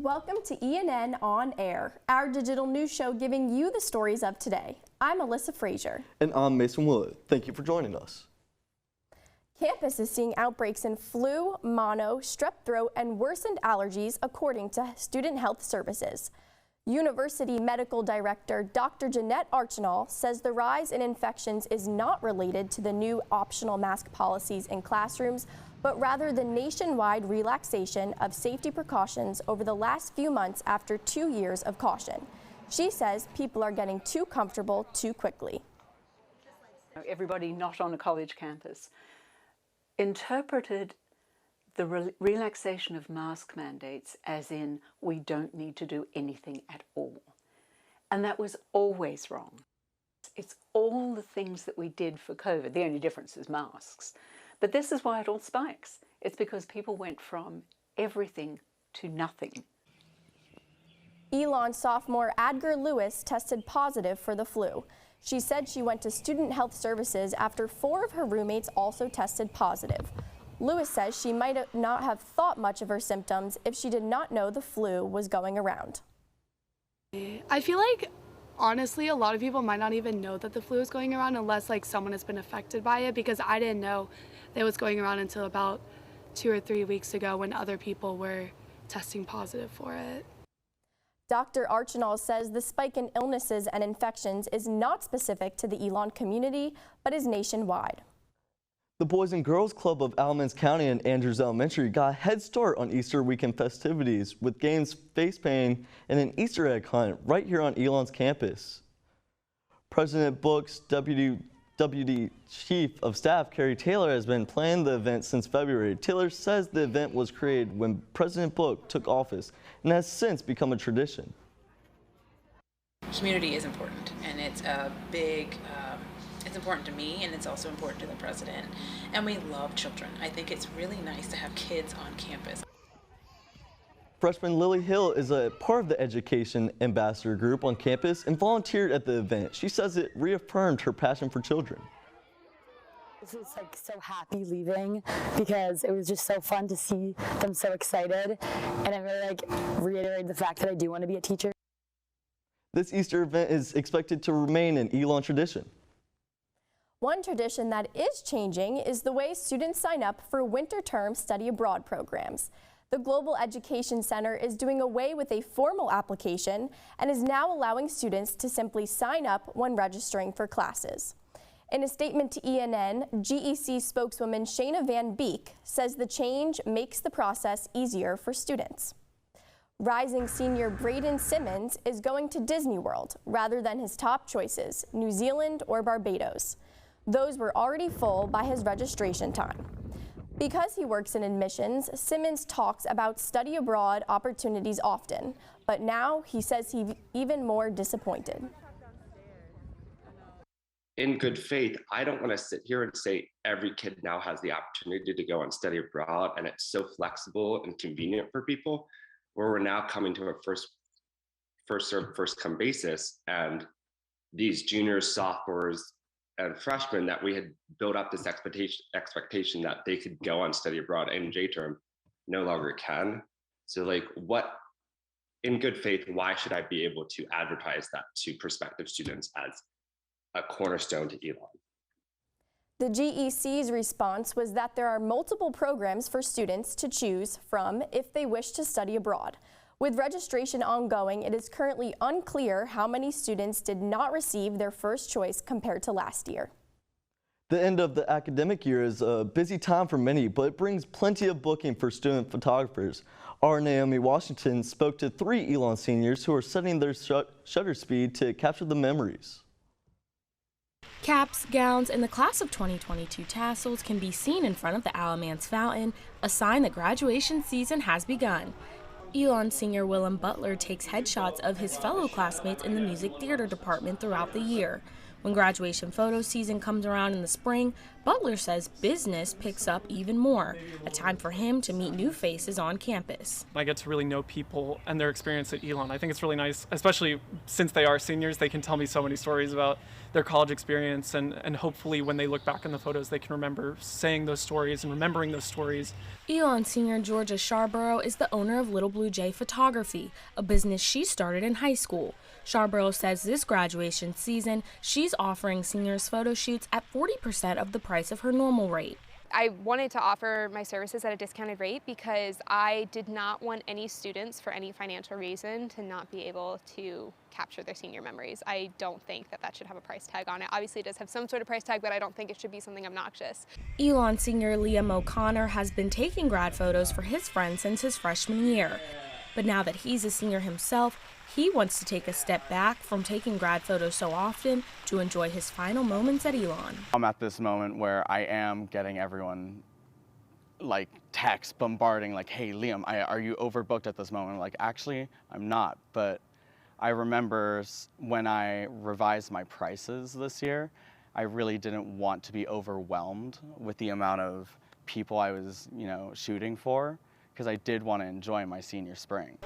Welcome to ENN On Air, our digital news show giving you the stories of today. I'm Alyssa Fraizer. And I'm Mason Willett. Thank you for joining us. Campus is seeing outbreaks in flu, mono, strep throat, and worsened allergies, according to Student Health Services. University Medical Director Dr. Jeanette Archinall says the rise in infections is not related to the new optional mask policies in classrooms, but rather the nationwide relaxation of safety precautions over the last few months after 2 years of caution. She says people are getting too comfortable too quickly. Everybody not on a college campus interpreted the relaxation of mask mandates as in we don't need to do anything at all. And that was always wrong. It's all the things that we did for COVID. The only difference is masks. But this is why it all spikes. It's because people went from everything to nothing. Elon sophomore Adger Lewis tested positive for the flu. She said she went to Student Health Services after 4 of her roommates also tested positive. Lewis says she might not have thought much of her symptoms if she did not know the flu was going around. I feel like, honestly, a lot of people might not even know that the flu is going around unless someone has been affected by it, because I didn't know that it was going around until about 2 or 3 weeks ago when other people were testing positive for it. Dr. Archinall says the spike in illnesses and infections is not specific to the Elon community, but is nationwide. The Boys and Girls Club of Alamance County and Andrews Elementary got a head start on Easter weekend festivities with games, face painting, and an Easter egg hunt right here on Elon's campus. President Book's Deputy Chief of Staff, Carrie Taylor, has been planning the event since February. Taylor says the event was created when President Book took office and has since become a tradition. Community is important, and it's a big, it's important to me, and it's also important to the president. And we love children. I think it's really nice to have kids on campus. Freshman Lily Hill is a part of the Education Ambassador group on campus and volunteered at the event. She says it reaffirmed her passion for children. This was so happy leaving because it was just so fun to see them so excited, and it really reiterated the fact that I do want to be a teacher. This Easter event is expected to remain an Elon tradition. One tradition that is changing is the way students sign up for winter term study abroad programs. The Global Education Center is doing away with a formal application and is now allowing students to simply sign up when registering for classes. In a statement to ENN, GEC spokeswoman Shayna Van Beek says the change makes the process easier for students. Rising senior Braden Simmons is going to Disney World rather than his top choices, New Zealand or Barbados. Those were already full by his registration time. Because he works in admissions, Simmons talks about study abroad opportunities often, but now he says he's even more disappointed. In good faith, I don't want to sit here and say every kid now has the opportunity to go and study abroad and it's so flexible and convenient for people, where we're now coming to a first served, first come basis, and these juniors, sophomores, and freshmen that we had built up this expectation that they could go on study abroad in J-term no longer can. So what, in good faith, why should I be able to advertise that to prospective students as a cornerstone to Elon? The GEC's response was that there are multiple programs for students to choose from if they wish to study abroad. With registration ongoing, it is currently unclear how many students did not receive their first choice compared to last year. The end of the academic year is a busy time for many, but it brings plenty of booking for student photographers. Our Naomi Washington spoke to 3 Elon seniors who are setting their shutter speed to capture the memories. Caps, gowns, and the class of 2022 tassels can be seen in front of the Alamance Fountain, a sign that graduation season has begun. Elon senior Willem Butler takes headshots of his fellow classmates in the music theater department throughout the year. When graduation photo season comes around in the spring, Butler says business picks up even more, a time for him to meet new faces on campus. I get to really know people and their experience at Elon. I think it's really nice, especially since they are seniors. They can tell me so many stories about their college experience, and hopefully when they look back in the photos, they can remember saying those stories and remembering those stories. Elon senior Georgia Sharborough is the owner of Little Blue Jay Photography, a business she started in high school. Sharborough says this graduation season, she's offering seniors photo shoots at 40% of the price of her normal rate. I wanted to offer my services at a discounted rate because I did not want any students, for any financial reason, to not be able to capture their senior memories. I don't think that that should have a price tag on it. Obviously, it does have some sort of price tag, but I don't think it should be something obnoxious. Elon senior Liam O'Connor has been taking grad photos for his friends since his freshman year. But now that he's a senior himself, he wants to take a step back from taking grad photos so often to enjoy his final moments at Elon. I'm at this moment where I am getting everyone like text bombarding like, hey Liam, are you overbooked at this moment? Like, actually, I'm not. But I remember when I revised my prices this year, I really didn't want to be overwhelmed with the amount of people I was, shooting for, because I did want to enjoy my senior spring.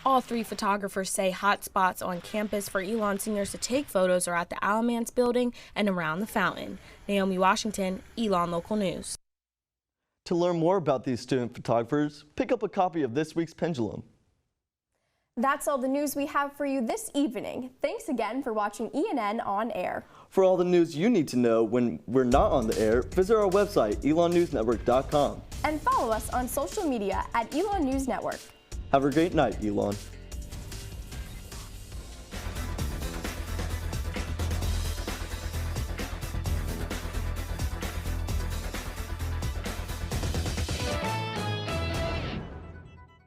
All three photographers say hot spots on campus for Elon seniors to take photos are at the Alamance building and around the fountain. Naomi Washington, Elon Local News. To learn more about these student photographers, pick up a copy of this week's Pendulum. That's all the news we have for you this evening. Thanks again for watching ENN On Air. For all the news you need to know when we're not on the air, visit our website, elonnewsnetwork.com. And follow us on social media at Elon News Network. Have a great night, Elon.